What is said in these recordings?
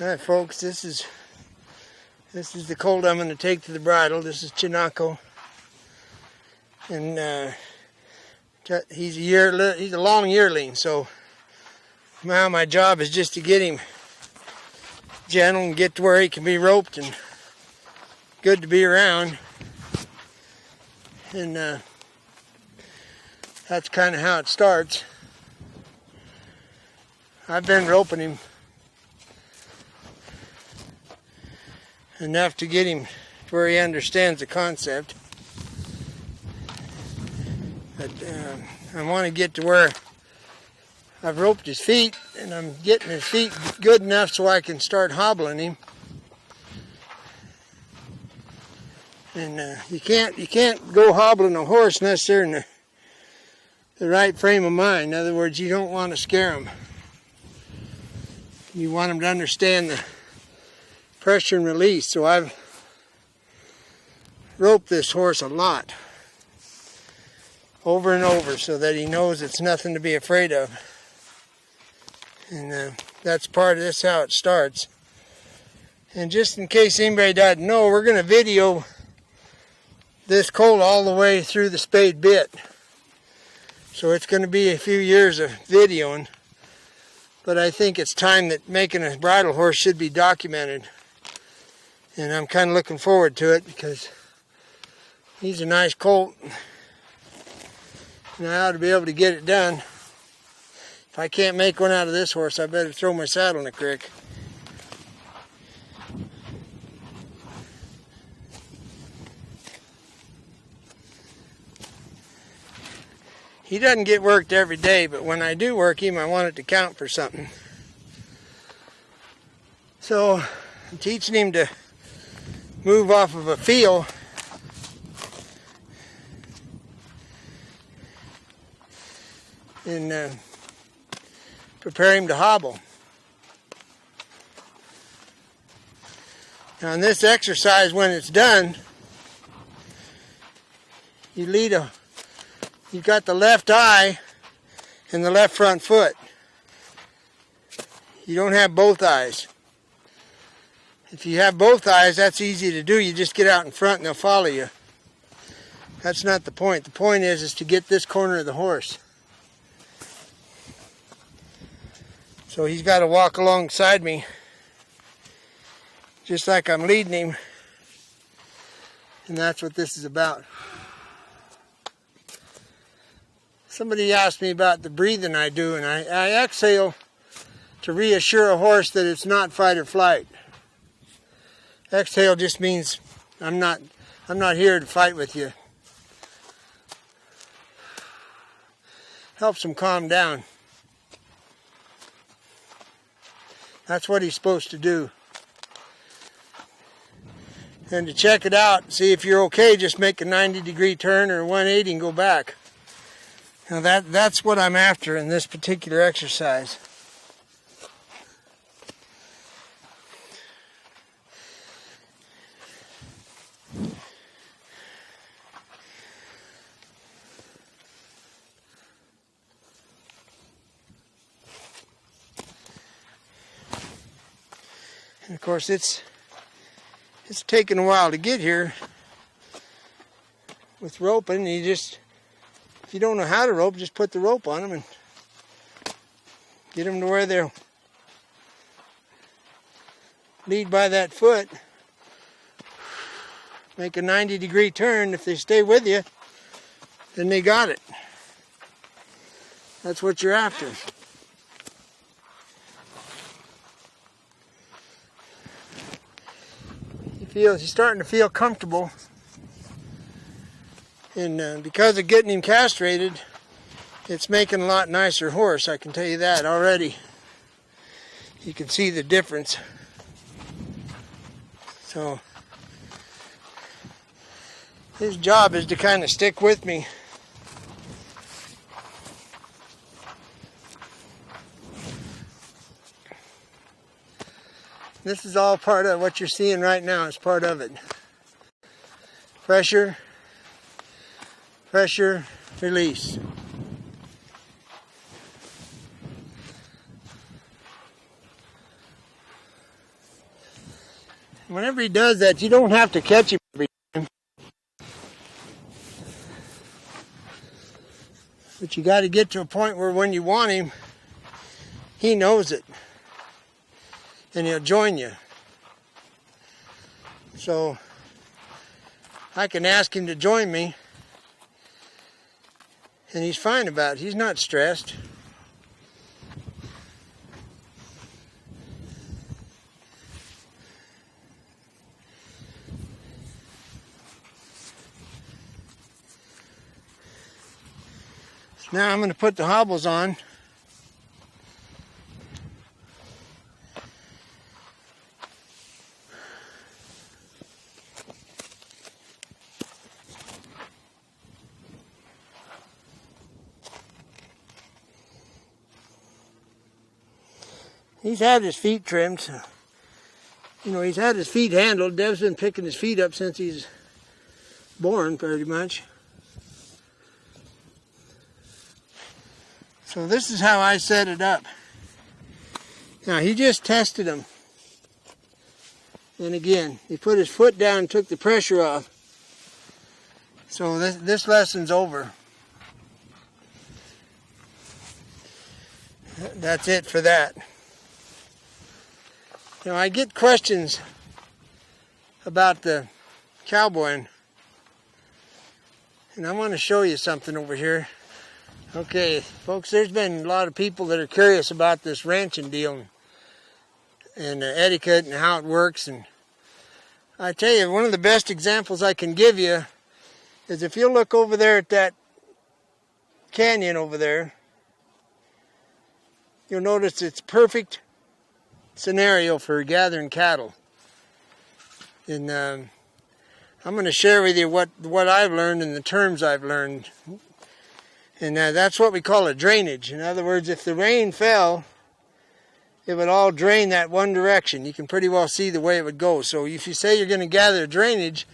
Alright folks, this is the colt I'm going to take to the bridle. This is Chinaco. And he's a long yearling, so now my job is just to get him gentle and get to where he can be roped and good to be around. And that's kind of how it starts. I've been roping him enough to get him to where he understands the concept. But I want to get to where I've roped his feet and I'm getting his feet good enough so I can start hobbling him. And you can't go hobbling a horse unless they're in the right frame of mind. In other words, you don't want to scare them. You want them to understand the pressure and release. So I've roped this horse a lot, over and over, so that he knows it's nothing to be afraid of. And that's part of this, how it starts. And just in case anybody doesn't know, we're going to video this colt all the way through the spayed bit. So it's going to be a few years of videoing. But I think it's time that making a bridle horse should be documented. And I'm kind of looking forward to it because he's a nice colt. And I ought to be able to get it done. If I can't make one out of this horse, I better throw my saddle in the creek. He doesn't get worked every day, but when I do work him, I want it to count for something. So I'm teaching him to move off of a feel. And prepare him to hobble. Now in this exercise, when it's done, you've got the left eye and the left front foot. You don't have both eyes. If you have both eyes, that's easy to do. You just get out in front and they'll follow you. That's not the point. The point is to get this corner of the horse. So he's got to walk alongside me, just like I'm leading him. And that's what this is about. Somebody asked me about the breathing I do, and I exhale to reassure a horse that it's not fight or flight. Exhale just means I'm not here to fight with you. Helps him calm down. That's what he's supposed to do. And to check it out, see if you're okay, just make a 90-degree turn or a 180 and go back. Now that's what I'm after in this particular exercise. And of course it's taken a while to get here with roping. If you don't know how to rope, just put the rope on them and get them to where they'll lead by that foot. Make a 90-degree turn. If they stay with you, then they got it. That's what you're after. He's starting to feel comfortable. And because of getting him castrated, it's making a lot nicer horse. I can tell you that already. You can see the difference. So his job is to kind of stick with me. This is all part of what you're seeing right now. Is part of it. Pressure, pressure, release. Whenever he does that, you don't have to catch him every time. But you got to get to a point where when you want him, he knows it. And he'll join you. So I can ask him to join me. And he's fine about it. He's not stressed. Now I'm going to put the hobbles on. He's had his feet trimmed. You know, he's had his feet handled. Dev's been picking his feet up since he's born, pretty much. So this is how I set it up. Now he just tested him. And again, he put his foot down and took the pressure off. So this lesson's over. That's it for that. You know, I get questions about the cowboying. And I want to show you something over here. Okay, folks, there's been a lot of people that are curious about this ranching deal and etiquette and how it works. And I tell you, one of the best examples I can give you is if you look over there at that canyon over there, you'll notice it's perfect scenario for gathering cattle. And I'm going to share with you what I've learned and the terms I've learned. And that's what we call a drainage. In other words, if the rain fell, it would all drain that one direction. You can pretty well see the way it would go. So if you say you're going to gather a drainage,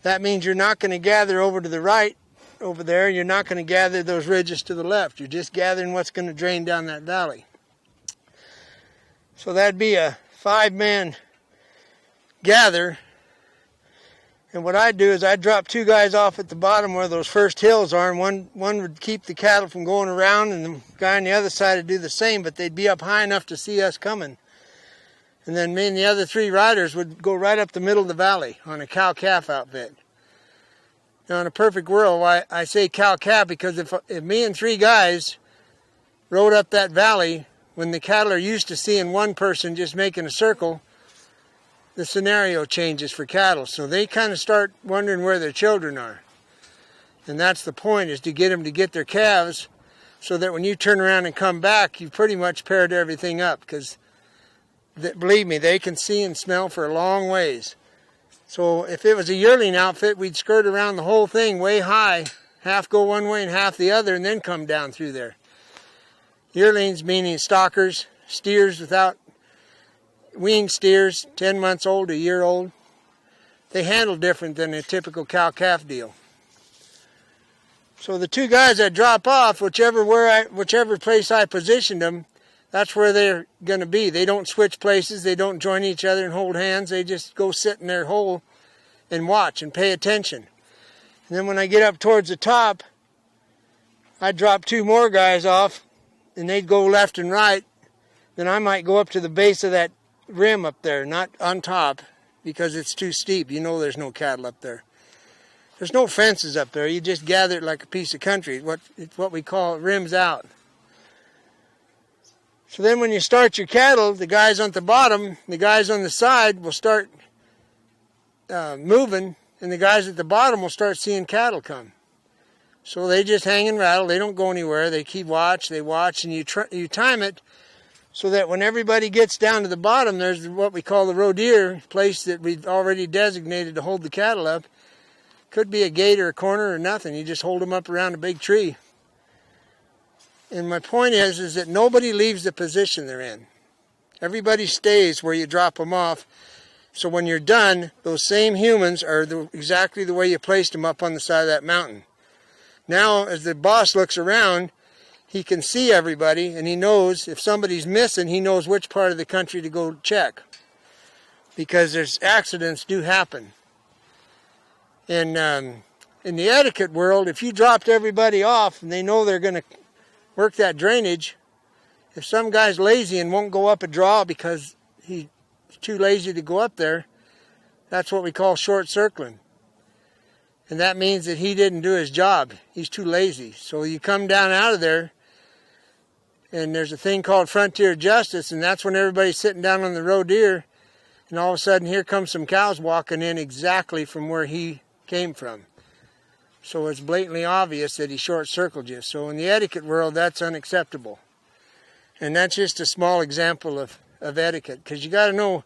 that means you're not going to gather over to the right over there. You're not going to gather those ridges to the left. You're just gathering what's going to drain down that valley. So that'd be a 5-man gather. And what I'd do is I'd drop 2 guys off at the bottom where those first hills are, and one would keep the cattle from going around, and the guy on the other side would do the same, but they'd be up high enough to see us coming. And then me and the other 3 riders would go right up the middle of the valley on a cow-calf outfit. Now in a perfect world, I say cow-calf because if me and 3 guys rode up that valley, when the cattle are used to seeing one person just making a circle, the scenario changes for cattle. So they kind of start wondering where their children are. And that's the point, is to get them to get their calves so that when you turn around and come back, you've pretty much paired everything up. Because, believe me, they can see and smell for a long ways. So if it was a yearling outfit, we'd skirt around the whole thing way high, half go one way and half the other, and then come down through there. Yearlings meaning stockers, steers without weaned steers, 10 months old, a year old. They handle different than a typical cow-calf deal. So the 2 guys that drop off, whichever place I positioned them, that's where they're going to be. They don't switch places. They don't join each other and hold hands. They just go sit in their hole and watch and pay attention. And then when I get up towards the top, I drop 2 more guys off, and they'd go left and right. Then I might go up to the base of that rim up there, not on top, because it's too steep. You know there's no cattle up there. There's no fences up there. You just gather it like a piece of country. It's what we call rims out. So then when you start your cattle, the guys on the bottom, the guys on the side will start moving, and the guys at the bottom will start seeing cattle come. So they just hang and rattle. They don't go anywhere. They keep watch. They watch, and you time it so that when everybody gets down to the bottom, there's what we call the rodeer, place that we've already designated to hold the cattle up. Could be a gate or a corner or nothing. You just hold them up around a big tree. And my point is that nobody leaves the position they're in. Everybody stays where you drop them off. So when you're done, those same humans are exactly the way you placed them up on the side of that mountain. Now, as the boss looks around, he can see everybody, and he knows if somebody's missing, he knows which part of the country to go check. because there's accidents do happen. And in the etiquette world, if you dropped everybody off and they know they're going to work that drainage, if some guy's lazy and won't go up a draw because he's too lazy to go up there, that's what we call short circling. And that means that he didn't do his job. He's too lazy. So you come down out of there, and there's a thing called frontier justice, and that's when everybody's sitting down on the roe deer, and all of a sudden here comes some cows walking in exactly from where he came from. So it's blatantly obvious that he short-circled you. So in the etiquette world, that's unacceptable. And that's just a small example of etiquette, because you got to know,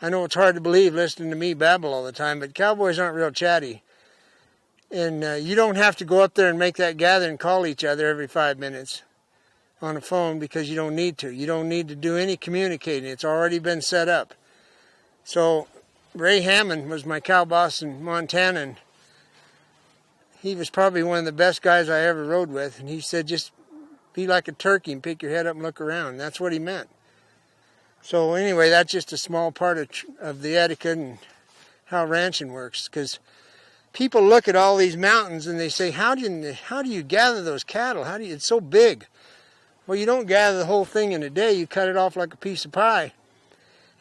I know it's hard to believe listening to me babble all the time, but cowboys aren't real chatty. And you don't have to go up there and make that gather and call each other every 5 minutes on the phone, because you don't need to. You don't need to do any communicating. It's already been set up. So Ray Hammond was my cow boss in Montana, and he was probably one of the best guys I ever rode with. And he said, just be like a turkey and pick your head up and look around. And that's what he meant. So anyway, that's just a small part of the etiquette and how ranching works. Because people look at all these mountains and they say, how do you gather those cattle? It's so big. Well, you don't gather the whole thing in a day. You cut it off like a piece of pie.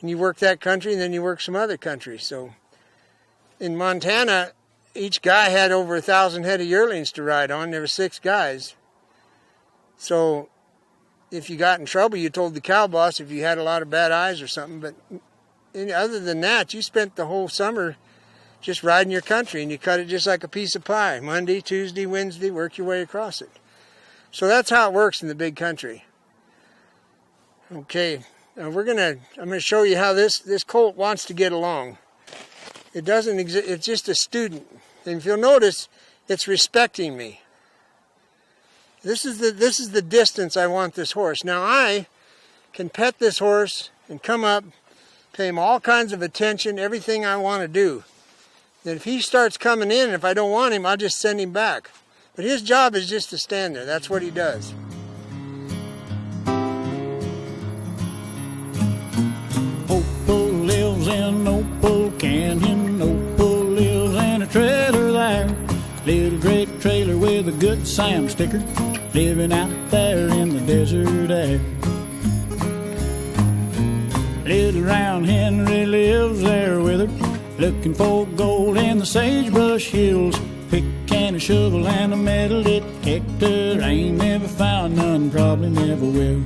And you work that country, and then you work some other country. So in Montana, each guy had over 1,000 head of yearlings to ride on. There were 6 guys. So if you got in trouble, you told the cow boss if you had a lot of bad eyes or something. But other than that, you spent the whole summer just riding your country, and you cut it just like a piece of pie. Monday, Tuesday, Wednesday, work your way across it. So that's how it works in the big country. Okay, now I'm gonna show you how this colt wants to get along. It doesn't exist. It's just a student. And if you'll notice, it's respecting me. This is the distance I want this horse. Now I can pet this horse and come up, pay him all kinds of attention, everything I want to do. Then if he starts coming in, and if I don't want him, I'll just send him back. But his job is just to stand there. That's what he does. Opal lives in Opal Canyon. Opal lives in a trailer there. Little gray trailer with a good Sam sticker, living out there in the desert air. Little round Henry lives there with her, looking for gold in the sagebrush hills. Pick and a shovel and a metal detector. Ain't never found none, probably never will.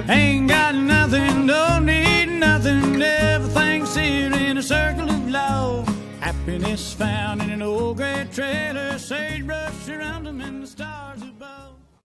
Ain't got nothing, don't need nothing. Everything's here in a circle of love. Happiness found in an old gray trailer. Sagebrush around them and the stars above.